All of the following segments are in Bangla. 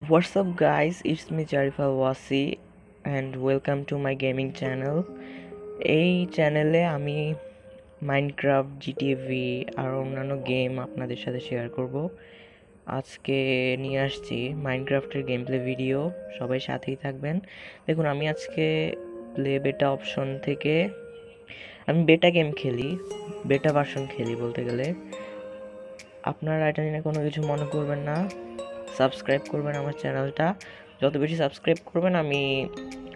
What's up guys, it's me Jarifal Wasi and welcome to my gaming channel. এই চ্যানেলে আমি মাইনক্রাফট, জিটিভি আর অন্যান্য গেম আপনাদের সাথে শেয়ার করব। আজকে নিয়ে আসছি মাইনক্রাফটের গেম প্লে ভিডিও, সবাই সাথেই থাকবেন। দেখুন, আমি আজকে প্লে বেটা অপশন থেকে আমি বেটা গেম খেলি, বেটা ভার্সন খেলি বলতে গেলে। আপনারা এটা নিয়ে কোনো কিছু মনে করবেন না, সাবস্ক্রাইব করবেন আমার চ্যানেলটা। যত বেশি সাবস্ক্রাইব করবেন, আমি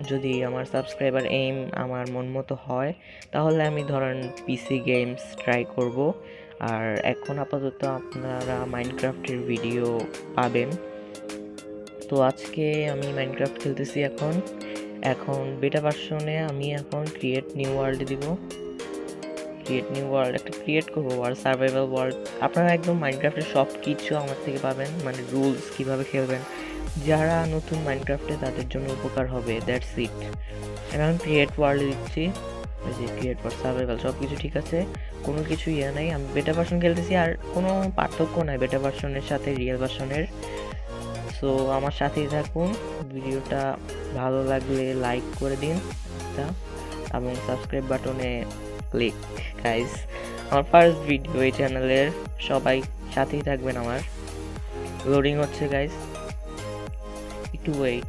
যদি আমার সাবস্ক্রাইবার এইম আমার মন মতো হয় তাহলে আমি ধরেন পিসি গেমস ট্রাই করব। আর এখন আপাতত আপনারা মাইনক্রাফটের ভিডিও পাবেন। তো আজকে আমি মাইনক্রাফট খেলতেছি। এখন বেটা ভার্সনে আমি এখন ক্রিয়েট নিউ ওয়ার্ল্ড দিব। ক্রিয়েট নিউ ওয়ার্ল্ড একটা ক্রিয়েট করবো, ওয়ার্ল্ড সার্ভাইভাল ওয়ার্ল্ড। আপনারা একদম মাইনক্রাফটের সব কিছু আমার থেকে পাবেন, মানে রুলস কীভাবে খেলবেন। যারা নতুন মাইনক্রাফটে তাদের জন্য উপকার হবে, দ্যাটস ইট। এখন ক্রিয়েট ওয়ার্ল্ডে দিচ্ছি, ওই যে ক্রিয়েট ওয়ার্ল্ড সার্ভাইভাল সব কিছু ঠিক আছে, কোনো কিছু ইয়ে নাই। আমি বেটা ভার্সন খেলতেছি, আর কোনো পার্থক্য নাই বেটা ভার্সনের সাথে রিয়েল ভার্সনের। সো আমার সাথেই থাকুন। ভিডিওটা ভালো লাগলে লাইক করে দিন এবং সাবস্ক্রাইব বাটনে ক্লিক। গাইস, আমার ফার্স্ট ভিডিও এই চ্যানেলের, সবাই সাথেই থাকবেন। আমার লোডিং হচ্ছে গাইস, একটু ওয়েট।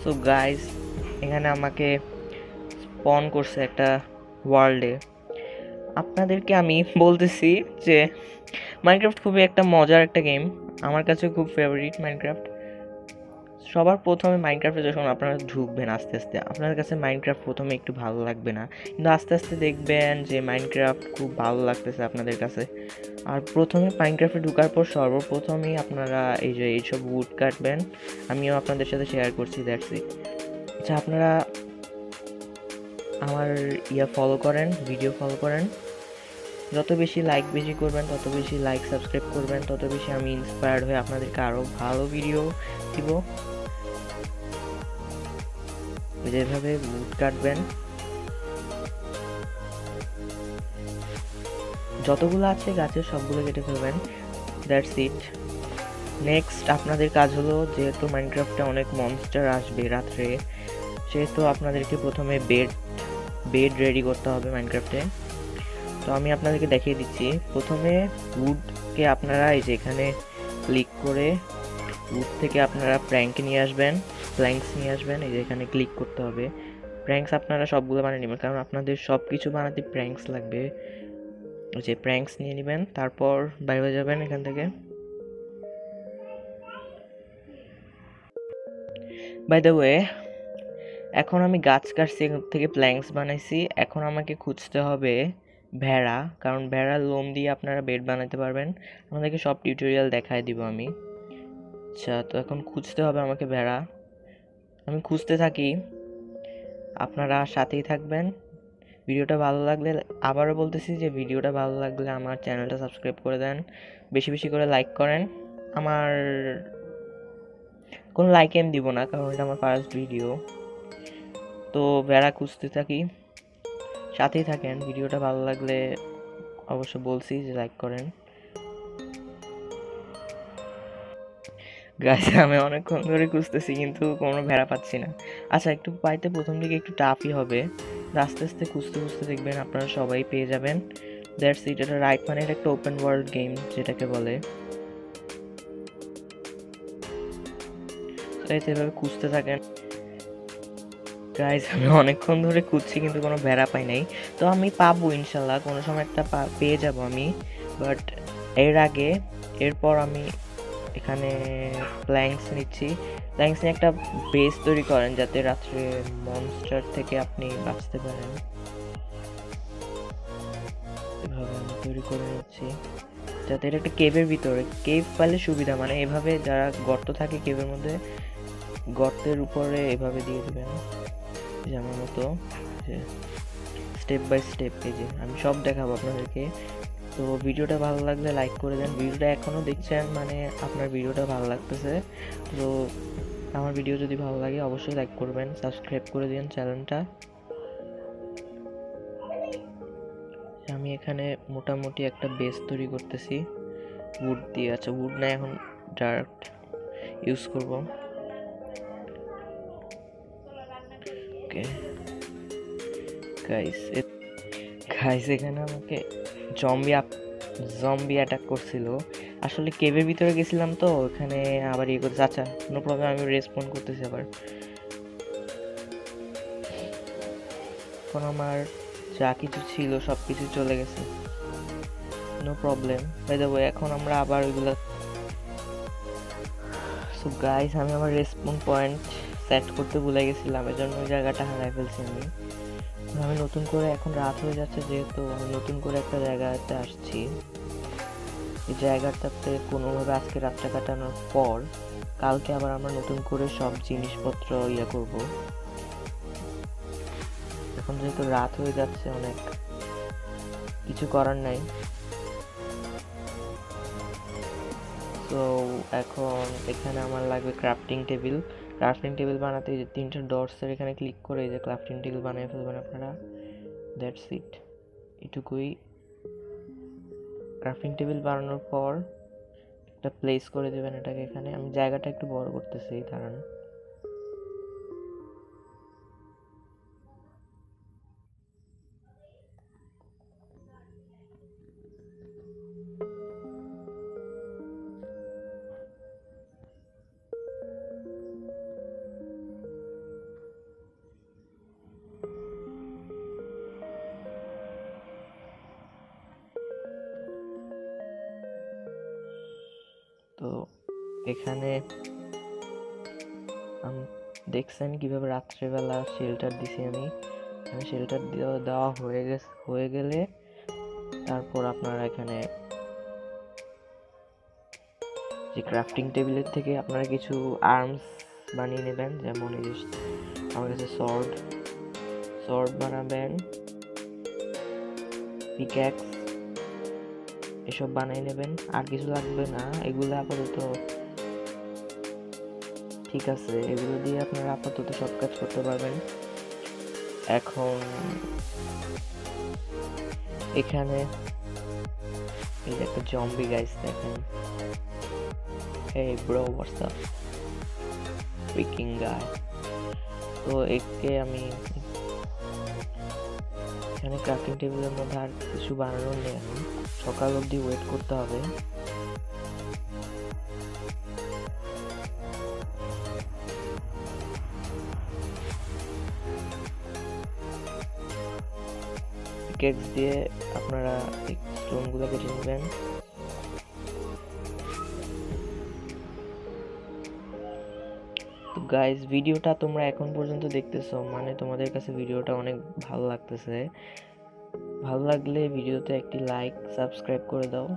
সো গাইস, এখানে আমাকে স্পন করছে একটা ওয়ার্ল্ডে। আপনাদেরকে আমি বলতেছি যে মাইনক্রাফট খুবই একটা মজার একটা গেম, আমার কাছে খুব ফেভারিট মাইনক্রাফট। সবার প্রথমে মাইনক্রাফটে যখন আপনারা ঢুকবেন, আস্তে আস্তে আপনার কাছে মাইনক্রাফট প্রথমে একটু ভালো লাগবে না, কিন্তু আস্তে আস্তে দেখবেন যে মাইনক্রাফট খুব ভালো লাগতেছে আপনাদের কাছে। আর প্রথমে মাইনক্রাফটে ঢোকার পর সর্বপ্রথমেই আপনারা এই যে এইসব উড কাটবেন, আমিও আপনাদের সাথে শেয়ার করছি, দ্যাটস ইট। আচ্ছা, আপনারা আমার ফলো করেন, ভিডিও ফলো করেন। যত বেশি লাইক বেশি করবেন, তত বেশি লাইক সাবস্ক্রাইব করবেন, তত বেশি আমি ইন্সপায়ার্ড হয়ে আপনাদেরকে আরও ভালো ভিডিও দিব। যেভাবে উড কাটবেন, যতগুলো আছে গাছের সবগুলো কেটে ফেলবেন, দ্যাটস ইট। নেক্সট আপনাদের কাজ হলো, যেহেতু মাইনক্রাফটে অনেক মনস্টার আসবে রাত্রে, সেহেতু আপনাদেরকে প্রথমে বেড রেডি করতে হবে মাইনক্রাফটে। তো আমি আপনাদেরকে দেখিয়ে দিচ্ছি। প্রথমে উডকে আপনারা এই যে এখানে ক্লিক করে উড থেকে আপনারা প্র্যাঙ্ক নিয়ে আসবেন, প্ল্যাঙ্কস নিয়ে আসবেন, এই যে এখানে ক্লিক করতে হবে। প্র্যাঙ্কস আপনারা সবগুলো বানিয়ে নেবেন, কারণ আপনাদের সব কিছু বানাতে প্র্যাঙ্কস লাগবে। ওই যে প্র্যাঙ্কস নিয়ে নেবেন, তারপর বাইরে যাবেন এখান থেকে। বাই দ্য ওয়ে, এখন আমি গাছ কাটছি, এখান থেকে প্ল্যাঙ্কস বানাইছি। এখন আমাকে খুঁজতে হবে ভেড়া, কারণ ভেড়ার লোম দিয়ে আপনারা বেড বানাতে পারবেন। আমাদেরকে সব টিউটোরিয়াল দেখায় দিব আমি। আচ্ছা, তো এখন খুঁজতে হবে আমাকে ভেড়া। আমি খুঁজতে থাকি, আপনারা সাথেই থাকবেন। ভিডিওটা ভালো লাগলে, আবারও বলতেছি যে ভিডিওটা ভালো লাগলে আমার চ্যানেলটা সাবস্ক্রাইব করে দেন, বেশি বেশি করে লাইক করেন। আমার কোনো লাইক এম দিব না, কারণ এটা আমার ফার্স্ট ভিডিও। তো ভেড়া খুঁজতে থাকি, সাথেই থাকেন। ভিডিওটা ভালো লাগলে অবশ্য বলছি যে লাইক করেন। গাছ আমি অনেকক্ষণ ধরে খুঁজতেছি, কিন্তু কোনো ভেড়া পাচ্ছি না। আচ্ছা, একটু পাইতে প্রথম দিকে একটু টাফই হবে, আস্তে আস্তে খুঁজতে খুঁজতে দেখবেন আপনারা সবাই পেয়ে যাবেন। That's it. এটা রাইট, মানে এটা একটা ওপেন ওয়ার্ল্ড গেম যেটাকে বলে। এভাবে খুঁজতে থাকেন। গাইজ, আমি অনেকক্ষণ ধরে খুঁজছি কিন্তু কোনো ভেড়া পাই নাই। তো আমি পাবো ইনশাল্লাহ, কোনো সময় একটা পেয়ে যাব আমি। বাট এরপর আমি এখানে প্ল্যাঙ্কস নিচ্ছি। প্ল্যাঙ্কস নিয়ে একটা বেস তৈরি করেন, যাতে রাত্রে মনস্টার থেকে আপনি বাঁচতে পারেন। এভাবে আমি তৈরি করে নিচ্ছি, যাতে এটা একটা কেভের ভিতরে, কেভ পাইলে সুবিধা, মানে এভাবে যারা গর্ত থাকে কেভের মধ্যে, গর্তের উপরে এভাবে দিয়ে দেবেন যেমন মতো, যে স্টেপ বাই স্টেপ। এই যে আমি সব দেখাবো আপনাদেরকে। তো ভিডিওটা ভালো লাগলে লাইক করে দেন। ভিডিওটা এখনও দেখছেন, মানে আপনার ভিডিওটা ভালো লাগতেছে। তো আমার ভিডিও যদি ভালো লাগে অবশ্যই লাইক করবেন, সাবস্ক্রাইব করে দিন চ্যানেলটা। আমি এখানে মোটামুটি একটা বেস তৈরি করতেছি। উড দিয়ে, আচ্ছা উড না, এখন ডাইরেক্ট ইউজ করব। ওকে গাইস, এখানে আমাকে জম্বি অ্যাটাক করছিল। আসলে কেভের ভিতরে গেছিলাম তো ওখানে আবার ইয়ে করছে। আচ্ছা নো প্রবলেম, আমি রেসপন্ড করতেছি আবার। এখন আমার যা কিছু ছিল সব কিছু চলে গেছে, no problem. By the way এখন আমরা আবার ওইগুলা। সো গাইস, আমি আমার রেসপন্ড পয়েন্ট সেট করতে ভুলে গেছিলাম, এর জন্য ওই জায়গাটা হারাই ফেলছি আমি নতুন করে। এখন রাত হয়ে যাচ্ছে যেহেতু আমি নতুন করে একটা জায়গাতে আসছি। এই জায়গাটাতে কোনোভাবে আজকে রাতটা কাটানোর পর কালকে আবার আমরা নতুন করে সব জিনিসপত্র ইয়ে করব। এখন যেহেতু রাত হয়ে যাচ্ছে, অনেক কিছু করার নাই। তো এখন এখানে আমার লাগবে ক্রাফটিং টেবিল। ক্রাফটিং টেবিল বানাতে এই যে 3টা ডটসের এখানে ক্লিক করে এই যে ক্রাফটিং টেবিল বানিয়ে ফেলবেন আপনারা। দ্যাটস ইট, এটুকুই। ক্রাফটিং টেবিল বানানোর পর একটা প্লেস করে দেবেন এটাকে এখানে। আমি জায়গাটা একটু বড় করতেছি, দাঁড়ান। তো এখানে দেখছেন কিভাবে রাত্রেবেলা শেল্টার দিছি আমি। শেল্টার দেওয়া হয়ে গেলে তারপর আপনারা এখানে যে ক্রাফটিং টেবিলের থেকে আপনারা কিছু আর্মস বানিয়ে নেবেন। যেমন এই যে আমার কাছে সর্ড বানাবেন, পিক্যাক্স এসব বানিয়ে নেবেন। আর কিছু লাগবে না, এগুলো আপাতত ঠিক আছে, এগুলো দিয়ে আপনারা আপাতত সব কাজ করতে পারবেন। এখন এখানে এই যে একটা জম্বি গাইস দেখেন। Hey bro, what's up? Freaking guy. তো একে আমি এখানে ক্রাফটিং টেবিলের মধ্যে আর কিছু বানানোর নেই, আমি সকাল অবধি ওয়েট করতে হবে। পিকেক্স দিয়ে আপনারা স্টোনগুলো কেটে নেবেন। তো গাইস, ভিডিওটা তোমরা এখন পর্যন্ত দেখতেছো মানে তোমাদের কাছে ভিডিওটা অনেক ভালো লাগতেছে। ভালো লাগলে ভিডিওতে একটি লাইক, সাবস্ক্রাইব করে দাও।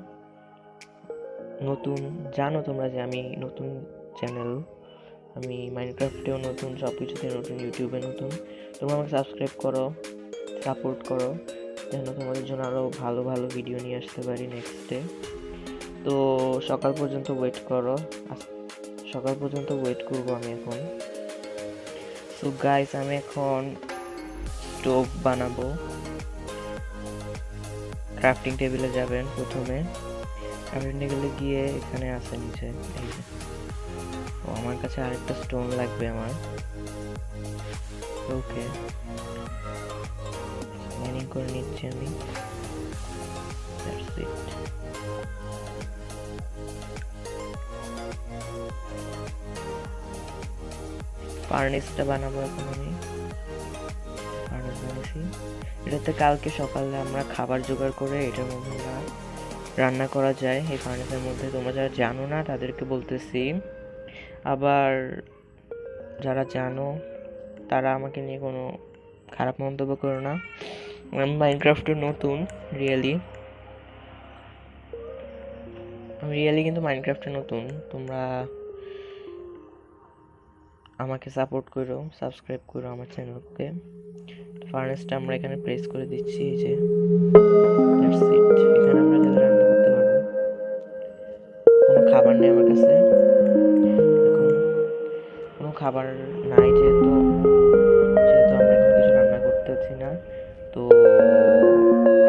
নতুন জানো তোমরা যে আমি নতুন চ্যানেল, আমি মাইনক্রাফটেও নতুন, সব কিছুতে নতুন, ইউটিউবে নতুন। তোমরা আমাকে সাবস্ক্রাইব করো, সাপোর্ট করো, যেন তোমাদের জন্য আরও ভালো ভালো ভিডিও নিয়ে আসতে পারি নেক্সটে। তো সকাল পর্যন্ত ওয়েট করবো আমি এখন। সো গাইস, আমি এখন স্টোভ বানাবো। ক্রাফটিং টেবিলে যাবেন প্রথমে, ক্রাফটিং টেবিলে গিয়ে এখানে আছে নিচে এই যে। ও আমার কাছে আরেকটা স্টোন লাগবে আমার। ওকে, মাইনিং করে নিচ্ছি আমি। That's it. ফার্নেসটা বানাবো এখন আমি। ফার্নেস বানিয়েছি, এটাতে কালকে সকালে আমরা খাবার জোগাড় করে এটার মধ্যে রান্না করা যায় এই ফার্নেসের মধ্যে। তোমরা যারা জানো না তাদেরকে বলতেছি, আবার যারা জানো তারা আমাকে নিয়ে কোনো খারাপ মন্তব্য করো না। আমি মাইনক্রাফটে নতুন, রিয়েলি কিন্তু মাইনক্রাফটে নতুন। তোমরা আমাকে সাপোর্ট করো, সাবস্ক্রাইব করো আমার চ্যানেলকে। ফার্নেসটা আমরা এখানে প্রেস করে দিচ্ছি, এই যে দ্যাটস ইট। এখানে আমরা গেলে রান্না করতে পারবো। কোনো খাবার নেই আমার কাছে, কোনো খাবার নাই, যেহেতু আমরা এখন কিছু রান্না করতেছি না। তো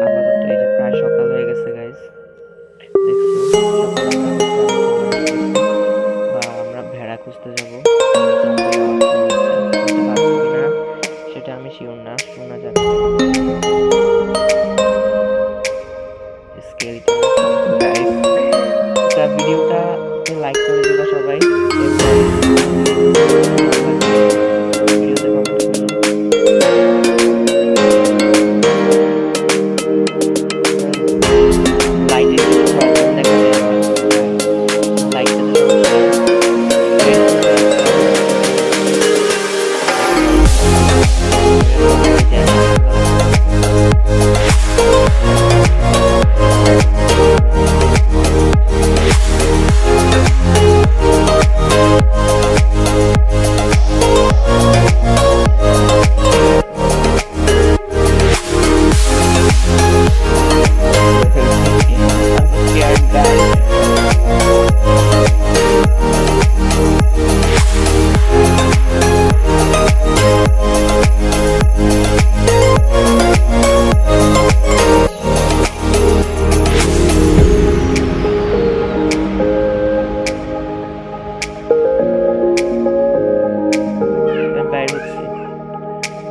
আপাতত এই যে প্রায় সকাল হয়ে গেছে গাইস, দেখছো। Skeleton guys. তা ভিডিওটা লাইক করে দিবা সবাই, ভিডিওতে কমেন্ট করো। লাইটের কিছু প্রবলেম দেখা যায়, লাইটটাতে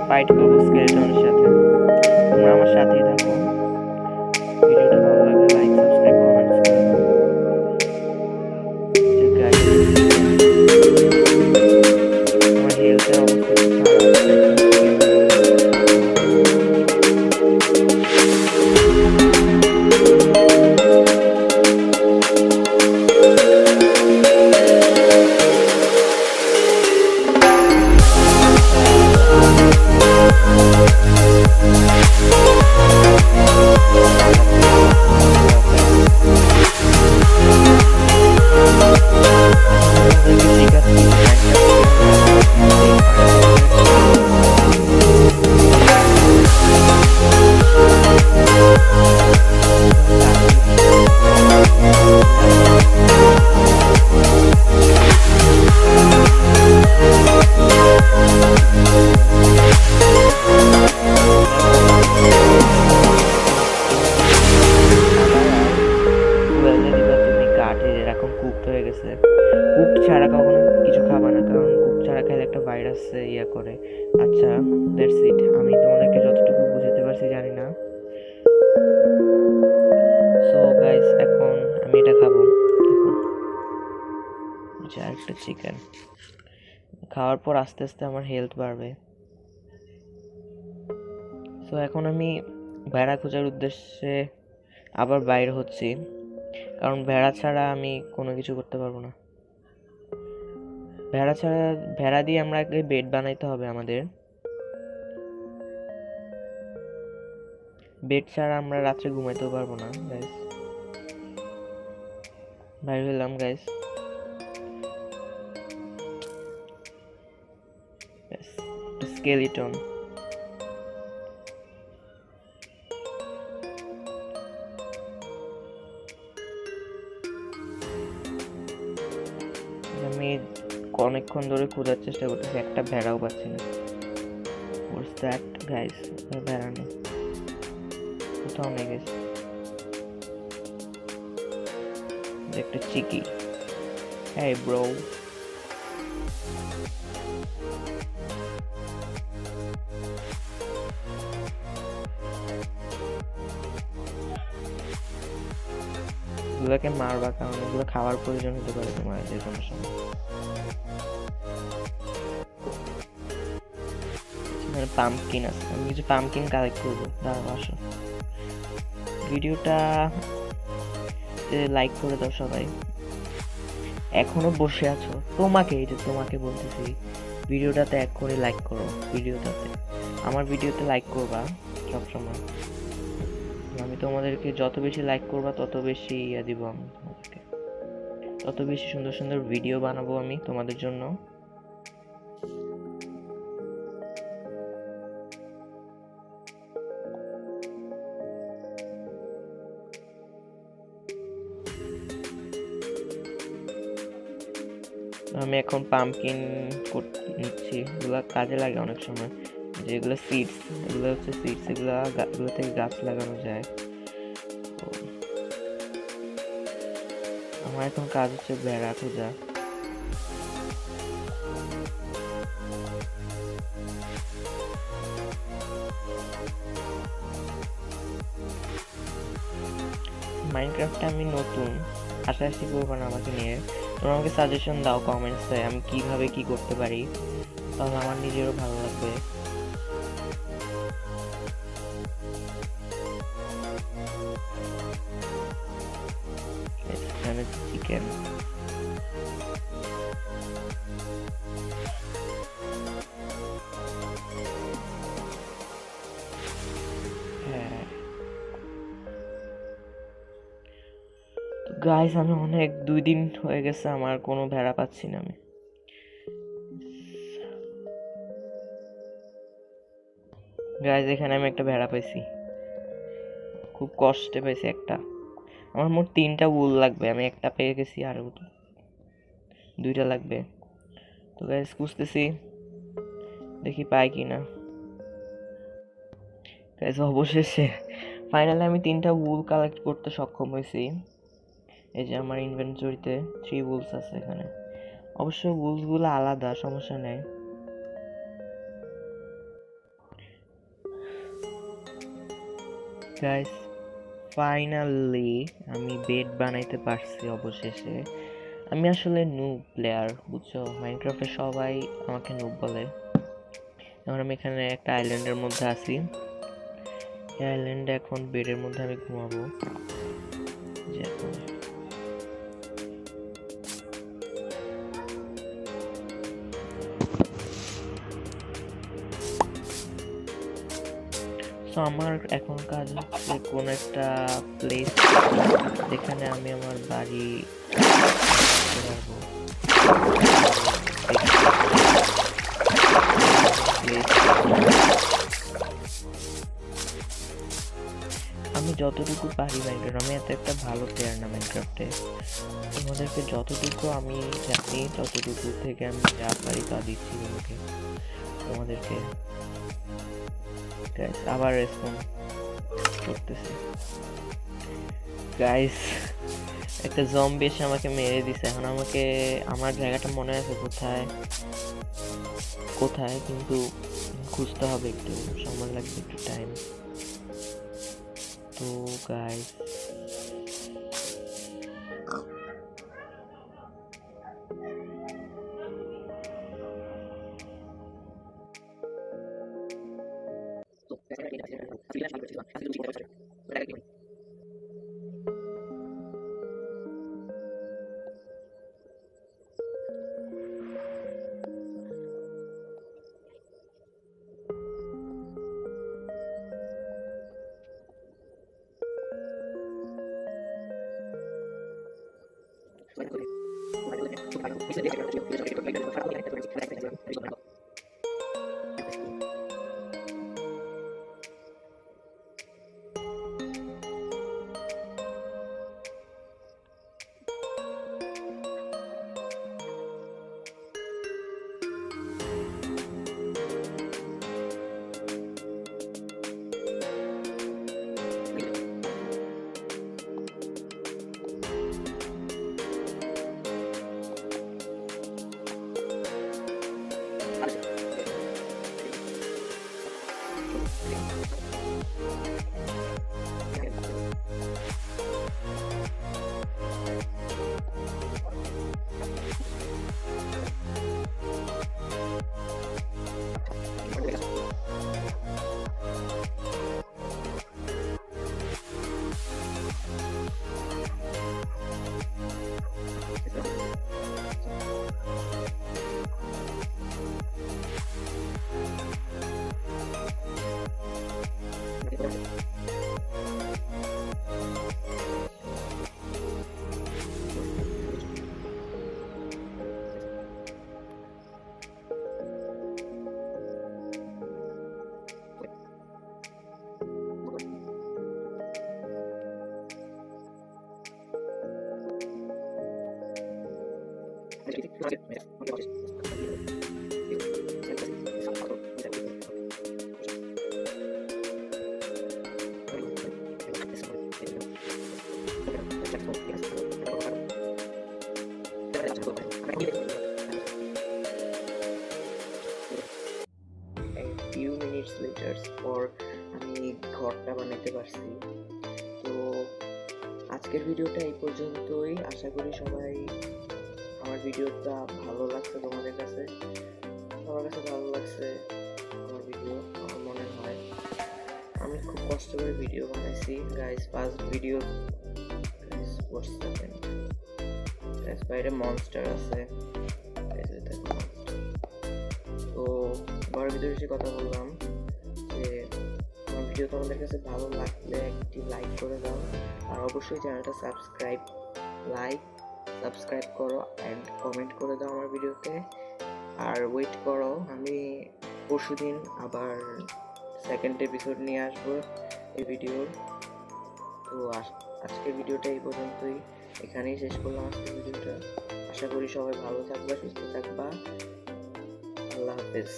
ফাইট করবো স্কেলেটনের সাথে। তোমরা আমার সাথেই থাকো, ভিডিওটা ভালো লাগলে লাইক সাবস্ক্রাইব কমেন্টস করো। আমার হেলথের অবস্থা একটু কুক ছাড়া কখনো কিছু খাবা না, কারণ কুক ছাড়া খেলে একটা ভাইরাস ইয়া করে। আচ্ছা, দ্যাটস ইট। আমি তোমাদেরকে যতটুকু বুঝাতে পারছি জানি না। সো গাইস, এখন আমি এটা খাবো। আচ্ছা, একটা চিকেন খাওয়ার পর আস্তে আস্তে আমার হেলথ বাড়বে। সো এখন আমি ভেড়া খোঁজার উদ্দেশ্যে আবার বাইরে হচ্ছি, কারণ ভেড়া ছাড়া আমি কোনো কিছু করতে পারবো না। ভেড়া দিয়ে আমরা আগে বেড বানাইতে হবে আমাদের। বেড ছাড়া আমরা রাত্রে ঘুমাইতেও পারবো না গাইস। বাইরে হলাম গাইস। স্কেলিটন আমি অনেকক্ষণ ধরে খোঁজার চেষ্টা করতেছি, একটা ভেড়াও পাচ্ছি না। What's that guys? ভেড়া নেই, কোথাও নেই গাইস। একটা চিকি। হেই ব্রো, এগুলোকে মারবা, কারণ এগুলো খাওয়ার প্রয়োজন হতে পারে তোমার যে কোনো সময়। এখানে পাম্পকিন আছে, আমি কিছু পাম্পকিন কালেক্ট করবো। দাঁড়াও, আসো। ভিডিওটা লাইক করে দাও সবাই। এখনো বসে আছো, তোমাকে এই যে তোমাকে বলতেছি, ভিডিওটাতে এক্ষুনি লাইক করো। ভিডিওটাতে আমার ভিডিওতে লাইক করবা সবসময়। আমি তোমাদেরকে যত বেশি লাইক করবা তত বেশি ইয়া দিব, আমি তোমাদেরকে তত বেশি সুন্দর সুন্দর ভিডিও বানাবো আমি তোমাদের জন্য। আমি এখন পাম্পকিন নিচ্ছি, এগুলো কাজে লাগে অনেক সময়। যেগুলো সিডস, এগুলো হচ্ছে সিডস, এগুলো থেকে গাছ লাগানো যায়। আমার এখন কাজ হচ্ছে ভেড়া খোঁজা। মাইনক্রাফটে আমি নতুন, আশাআশি করবো না আমাকে নিয়ে। তোমরা আমাকে সাজেশন দাও কমেন্টসে, আমি কিভাবে কি করতে পারি, তাহলে আমার নিজেরও ভালো লাগবে। এখানে চিকেন, হ্যাঁ গাইস আমি অনেক 2 দিন হয়ে গেছে আমার কোনো ভেড়া পাচ্ছি না। আমি গাইস এখানে আমি একটা ভেড়া পাইছি, খুব কষ্টে পাইছি একটা। আমার মোট 3টা উল লাগবে, আমি একটা পেয়ে গেছি, আর 2টা লাগবে। তো গাইস খুঁজতেছি, দেখি পাই কিনা। গাইস অবশেষে ফাইনালি আমি 3টা উল কালেক্ট করতে সক্ষম হয়েছি। এই যে আমার ইনভেন্টরিতে 3 উলস আছে এখানে। অবশ্য উলসগুলো আলাদা, সমস্যা নেই। গাইস ফাইনালি আমি বেড বানাইতে পারছি অবশেষে। আমি আসলে নুব প্লেয়ার, বুঝছো, মাইনক্রাফটে সবাই আমাকে নুব বলে। এখন আমি এখানে একটা আইল্যান্ডের মধ্যে আছি, এই আইল্যান্ডে এখন বেডের মধ্যে আমি ঘুমাবো। যে এখন তো আমার এখন কাজ হচ্ছে কোন একটা প্লেস যেখানে আমি আমার বাড়ি করতে পারবো। আমি যতটুকু পারি মাইনক্রাফট, আমি এত একটা ভালো প্লেয়ার না মাইনক্রাফটে। তোমাদেরকে যতটুকু আমি জানি ততটুকু থেকে আমি যা পারি তা দিচ্ছি তোমাদেরকে। গাইস আবার রেসপন্স করতেছি। গাইস একটা জম্বি এসে আমাকে মেরে দিছে। এখন আমাকে আমার জায়গাটা মনে আছে কোথায় কোথায়, কিন্তু খুঁজতে হবে, একটু সময় লাগবে, একটু টাইম। তো গাইস few minutes later পর আমি ঘরটা বানাইতে পারছি। তো আজকের ভিডিওটা এই পর্যন্তই। আশা করি সবাই আমার ভিডিওটা ভালো লাগছে, তোমাদের কাছে আমার কাছে ভালো লাগছে আমার ভিডিও। আমার মনে হয় আমি খুব কষ্ট করে ভিডিও বানাইছি গাইস। ফার্স্ট ভিডিও গাইস, হোয়াটস হ্যাপেন্ড গাইস, বাইরে মনস্টার আছে গাইস, দেখো মনস্টার। তো ঘরের ভিতরে এসে কথা বললাম যে আমার ভিডিও তোমাদের কাছে ভালো লাগলে একটি লাইক করে দাও, আর অবশ্যই চ্যানেলটা সাবস্ক্রাইব করো অ্যান্ড কমেন্ট করে দাও আমার ভিডিওতে। আর ওয়েট করো, আমি পরশুদিন আবার সেকেন্ড এপিসোড নিয়ে আসবো এই ভিডিওর। তো আজকের ভিডিওটা এই পর্যন্তই, এখানেই শেষ করলাম আজকের ভিডিওটা। আশা করি সবাই ভালো থাকবা, সুস্থ থাকবা। আল্লাহ হাফেজ।